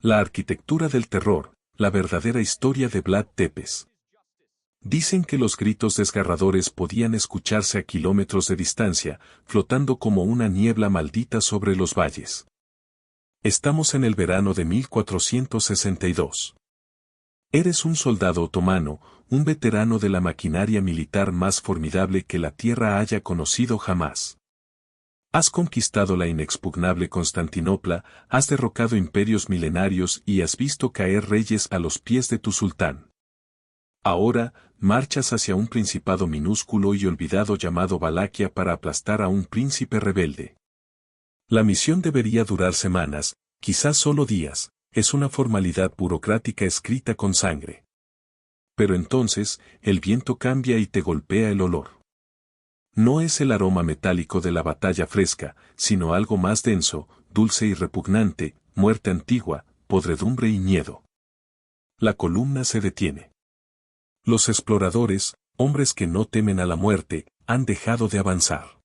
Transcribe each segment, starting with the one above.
La arquitectura del terror, la verdadera historia de Vlad Tepes. Dicen que los gritos desgarradores podían escucharse a kilómetros de distancia, flotando como una niebla maldita sobre los valles. Estamos en el verano de 1462. Eres un soldado otomano, un veterano de la maquinaria militar más formidable que la tierra haya conocido jamás. Has conquistado la inexpugnable Constantinopla, has derrocado imperios milenarios y has visto caer reyes a los pies de tu sultán. Ahora, marchas hacia un principado minúsculo y olvidado llamado Valaquia para aplastar a un príncipe rebelde. La misión debería durar semanas, quizás solo días, es una formalidad burocrática escrita con sangre. Pero entonces, el viento cambia y te golpea el olor. No es el aroma metálico de la batalla fresca, sino algo más denso, dulce y repugnante, muerte antigua, podredumbre y miedo. La columna se detiene. Los exploradores, hombres que no temen a la muerte, han dejado de avanzar.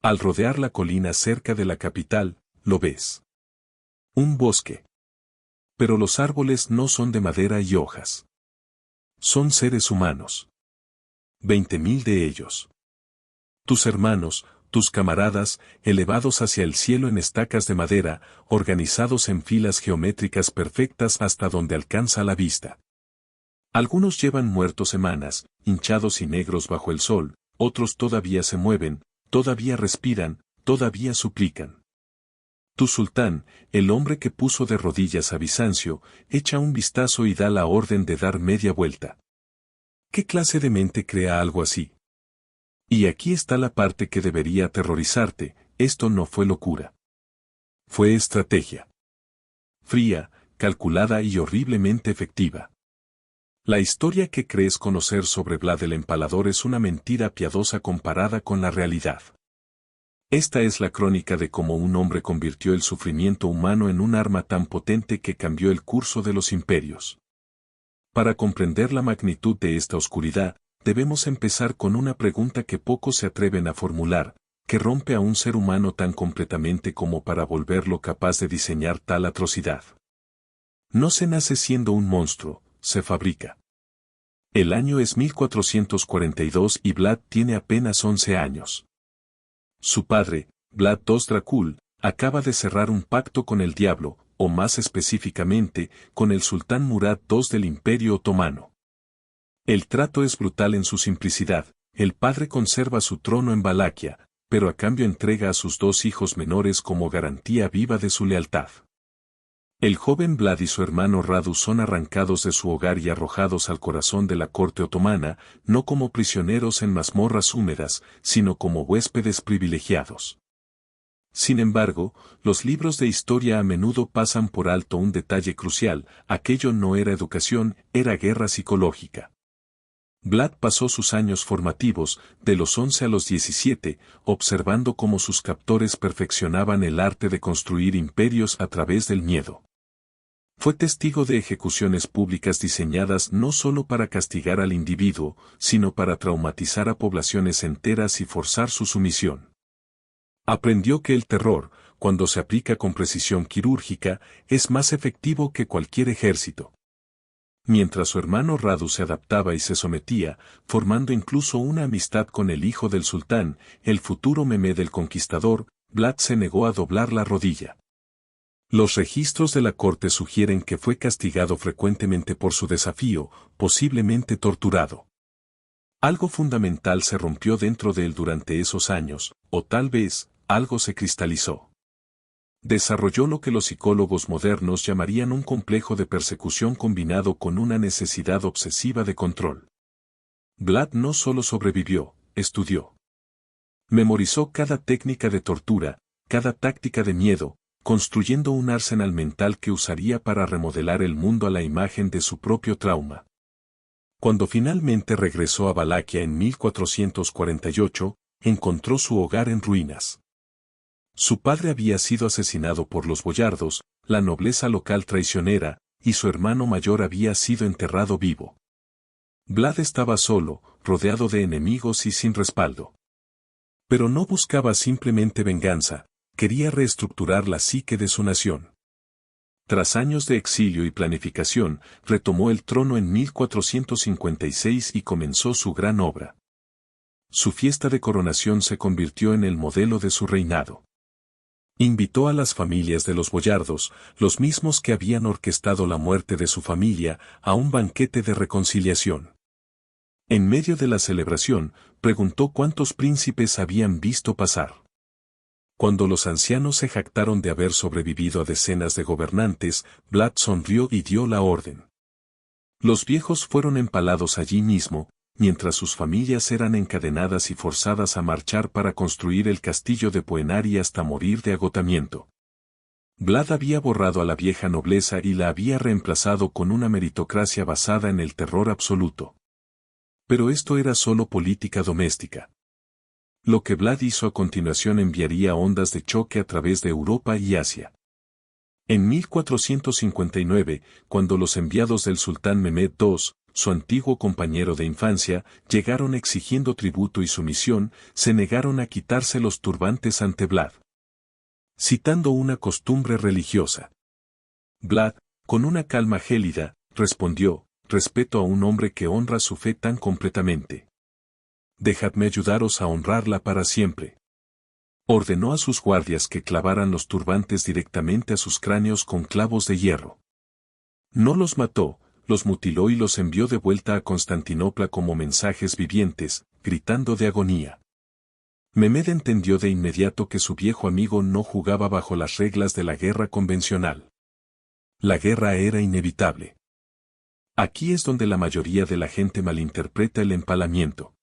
Al rodear la colina cerca de la capital, lo ves. Un bosque. Pero los árboles no son de madera y hojas. Son seres humanos. 20.000 de ellos. Tus hermanos, tus camaradas, elevados hacia el cielo en estacas de madera, organizados en filas geométricas perfectas hasta donde alcanza la vista. Algunos llevan muertos semanas, hinchados y negros bajo el sol, otros todavía se mueven, todavía respiran, todavía suplican. Tu sultán, el hombre que puso de rodillas a Bizancio, echa un vistazo y da la orden de dar media vuelta. ¿Qué clase de mente crea algo así? Y aquí está la parte que debería aterrorizarte, esto no fue locura. Fue estrategia. Fría, calculada y horriblemente efectiva. La historia que crees conocer sobre Vlad el Empalador es una mentira piadosa comparada con la realidad. Esta es la crónica de cómo un hombre convirtió el sufrimiento humano en un arma tan potente que cambió el curso de los imperios. Para comprender la magnitud de esta oscuridad, debemos empezar con una pregunta que pocos se atreven a formular, que rompe a un ser humano tan completamente como para volverlo capaz de diseñar tal atrocidad. No se nace siendo un monstruo, se fabrica. El año es 1442 y Vlad tiene apenas 11 años. Su padre, Vlad II Dracul, acaba de cerrar un pacto con el diablo, o más específicamente, con el sultán Murad II del Imperio Otomano. El trato es brutal en su simplicidad, el padre conserva su trono en Valaquia, pero a cambio entrega a sus dos hijos menores como garantía viva de su lealtad. El joven Vlad y su hermano Radu son arrancados de su hogar y arrojados al corazón de la corte otomana, no como prisioneros en mazmorras húmedas, sino como huéspedes privilegiados. Sin embargo, los libros de historia a menudo pasan por alto un detalle crucial, aquello no era educación, era guerra psicológica. Vlad pasó sus años formativos, de los 11 a los 17, observando cómo sus captores perfeccionaban el arte de construir imperios a través del miedo. Fue testigo de ejecuciones públicas diseñadas no solo para castigar al individuo, sino para traumatizar a poblaciones enteras y forzar su sumisión. Aprendió que el terror, cuando se aplica con precisión quirúrgica, es más efectivo que cualquier ejército. Mientras su hermano Radu se adaptaba y se sometía, formando incluso una amistad con el hijo del sultán, el futuro Mehmed el Conquistador, Vlad se negó a doblar la rodilla. Los registros de la corte sugieren que fue castigado frecuentemente por su desafío, posiblemente torturado. Algo fundamental se rompió dentro de él durante esos años, o tal vez, algo se cristalizó. Desarrolló lo que los psicólogos modernos llamarían un complejo de persecución combinado con una necesidad obsesiva de control. Vlad no solo sobrevivió, estudió. Memorizó cada técnica de tortura, cada táctica de miedo, construyendo un arsenal mental que usaría para remodelar el mundo a la imagen de su propio trauma. Cuando finalmente regresó a Valaquia en 1448, encontró su hogar en ruinas. Su padre había sido asesinado por los boyardos, la nobleza local traicionera, y su hermano mayor había sido enterrado vivo. Vlad estaba solo, rodeado de enemigos y sin respaldo. Pero no buscaba simplemente venganza, quería reestructurar la psique de su nación. Tras años de exilio y planificación, retomó el trono en 1456 y comenzó su gran obra. Su fiesta de coronación se convirtió en el modelo de su reinado. Invitó a las familias de los boyardos, los mismos que habían orquestado la muerte de su familia, a un banquete de reconciliación. En medio de la celebración, preguntó cuántos príncipes habían visto pasar. Cuando los ancianos se jactaron de haber sobrevivido a decenas de gobernantes, Vlad sonrió y dio la orden. Los viejos fueron empalados allí mismo, mientras sus familias eran encadenadas y forzadas a marchar para construir el castillo de Poenari hasta morir de agotamiento. Vlad había borrado a la vieja nobleza y la había reemplazado con una meritocracia basada en el terror absoluto. Pero esto era solo política doméstica. Lo que Vlad hizo a continuación enviaría ondas de choque a través de Europa y Asia. En 1459, cuando los enviados del sultán Mehmed II, su antiguo compañero de infancia, llegaron exigiendo tributo y sumisión, se negaron a quitarse los turbantes ante Vlad. Citando una costumbre religiosa. Vlad, con una calma gélida, respondió: respeto a un hombre que honra su fe tan completamente. Dejadme ayudaros a honrarla para siempre. Ordenó a sus guardias que clavaran los turbantes directamente a sus cráneos con clavos de hierro. No los mató, los mutiló y los envió de vuelta a Constantinopla como mensajes vivientes, gritando de agonía. Mehmed entendió de inmediato que su viejo amigo no jugaba bajo las reglas de la guerra convencional. La guerra era inevitable. Aquí es donde la mayoría de la gente malinterpreta el empalamiento.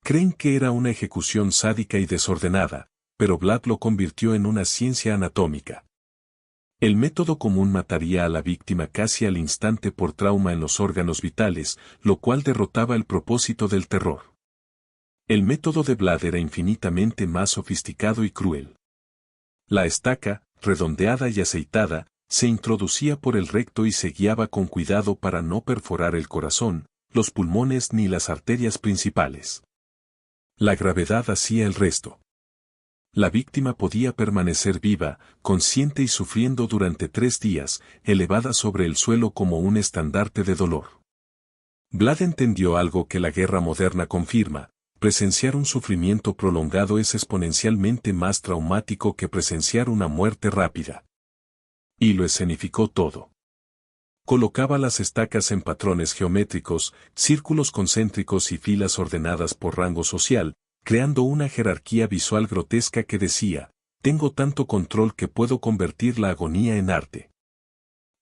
Creen que era una ejecución sádica y desordenada, pero Vlad lo convirtió en una ciencia anatómica. El método común mataría a la víctima casi al instante por trauma en los órganos vitales, lo cual derrotaba el propósito del terror. El método de Vlad era infinitamente más sofisticado y cruel. La estaca, redondeada y aceitada, se introducía por el recto y se guiaba con cuidado para no perforar el corazón, los pulmones ni las arterias principales. La gravedad hacía el resto. La víctima podía permanecer viva, consciente y sufriendo durante 3 días, elevada sobre el suelo como un estandarte de dolor. Vlad entendió algo que la guerra moderna confirma: presenciar un sufrimiento prolongado es exponencialmente más traumático que presenciar una muerte rápida. Y lo escenificó todo. Colocaba las estacas en patrones geométricos, círculos concéntricos y filas ordenadas por rango social, creando una jerarquía visual grotesca que decía: tengo tanto control que puedo convertir la agonía en arte.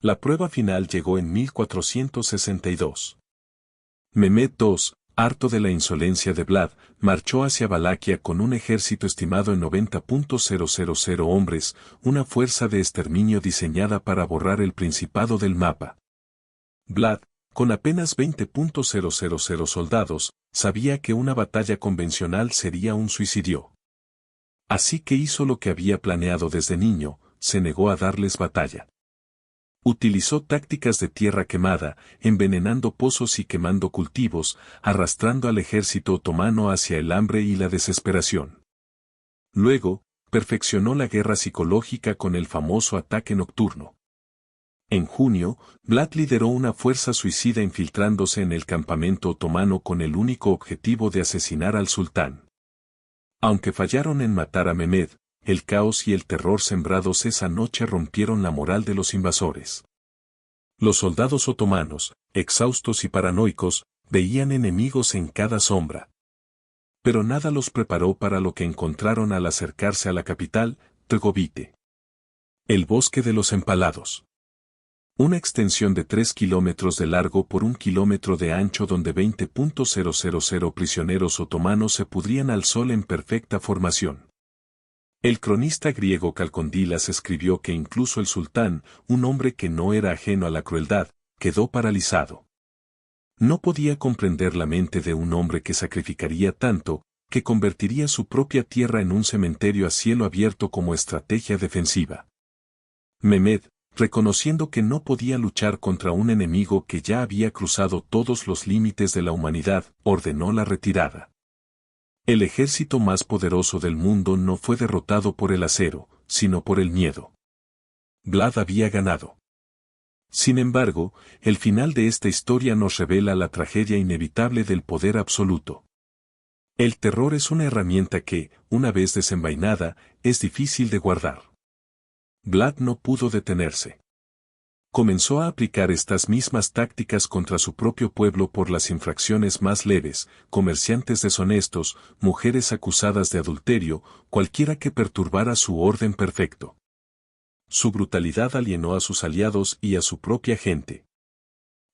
La prueba final llegó en 1462. Mehmed II, harto de la insolencia de Vlad, marchó hacia Valaquia con un ejército estimado en 90.000 hombres, una fuerza de exterminio diseñada para borrar el principado del mapa. Vlad, con apenas 20.000 soldados, sabía que una batalla convencional sería un suicidio. Así que hizo lo que había planeado desde niño: se negó a darles batalla. Utilizó tácticas de tierra quemada, envenenando pozos y quemando cultivos, arrastrando al ejército otomano hacia el hambre y la desesperación. Luego, perfeccionó la guerra psicológica con el famoso ataque nocturno. En junio, Vlad lideró una fuerza suicida infiltrándose en el campamento otomano con el único objetivo de asesinar al sultán. Aunque fallaron en matar a Mehmed, el caos y el terror sembrados esa noche rompieron la moral de los invasores. Los soldados otomanos, exhaustos y paranoicos, veían enemigos en cada sombra. Pero nada los preparó para lo que encontraron al acercarse a la capital, Tegovite. El bosque de los empalados. Una extensión de 3 kilómetros de largo por 1 kilómetro de ancho donde 20.000 prisioneros otomanos se pudrían al sol en perfecta formación. El cronista griego Calcondilas escribió que incluso el sultán, un hombre que no era ajeno a la crueldad, quedó paralizado. No podía comprender la mente de un hombre que sacrificaría tanto, que convertiría su propia tierra en un cementerio a cielo abierto como estrategia defensiva. Mehmed, reconociendo que no podía luchar contra un enemigo que ya había cruzado todos los límites de la humanidad, ordenó la retirada. El ejército más poderoso del mundo no fue derrotado por el acero, sino por el miedo. Vlad había ganado. Sin embargo, el final de esta historia nos revela la tragedia inevitable del poder absoluto. El terror es una herramienta que, una vez desenvainada, es difícil de guardar. Vlad no pudo detenerse. Comenzó a aplicar estas mismas tácticas contra su propio pueblo por las infracciones más leves, comerciantes deshonestos, mujeres acusadas de adulterio, cualquiera que perturbara su orden perfecto. Su brutalidad alienó a sus aliados y a su propia gente.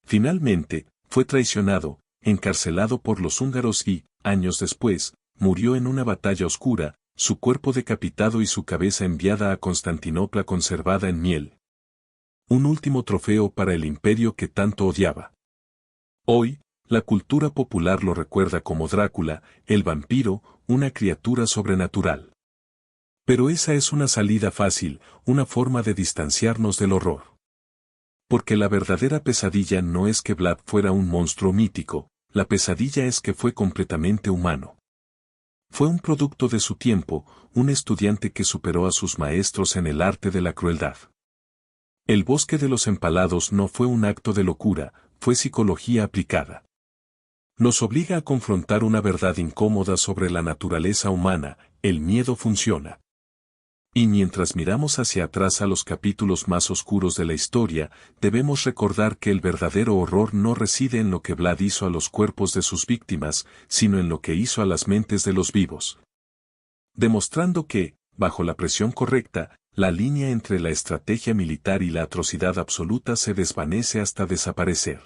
Finalmente, fue traicionado, encarcelado por los húngaros y, años después, murió en una batalla oscura, su cuerpo decapitado y su cabeza enviada a Constantinopla conservada en miel. Un último trofeo para el imperio que tanto odiaba. Hoy, la cultura popular lo recuerda como Drácula, el vampiro, una criatura sobrenatural. Pero esa es una salida fácil, una forma de distanciarnos del horror. Porque la verdadera pesadilla no es que Vlad fuera un monstruo mítico, la pesadilla es que fue completamente humano. Fue un producto de su tiempo, un estudiante que superó a sus maestros en el arte de la crueldad. El bosque de los empalados no fue un acto de locura, fue psicología aplicada. Nos obliga a confrontar una verdad incómoda sobre la naturaleza humana, el miedo funciona. Y mientras miramos hacia atrás a los capítulos más oscuros de la historia, debemos recordar que el verdadero horror no reside en lo que Vlad hizo a los cuerpos de sus víctimas, sino en lo que hizo a las mentes de los vivos. Demostrando que, bajo la presión correcta, la línea entre la estrategia militar y la atrocidad absoluta se desvanece hasta desaparecer.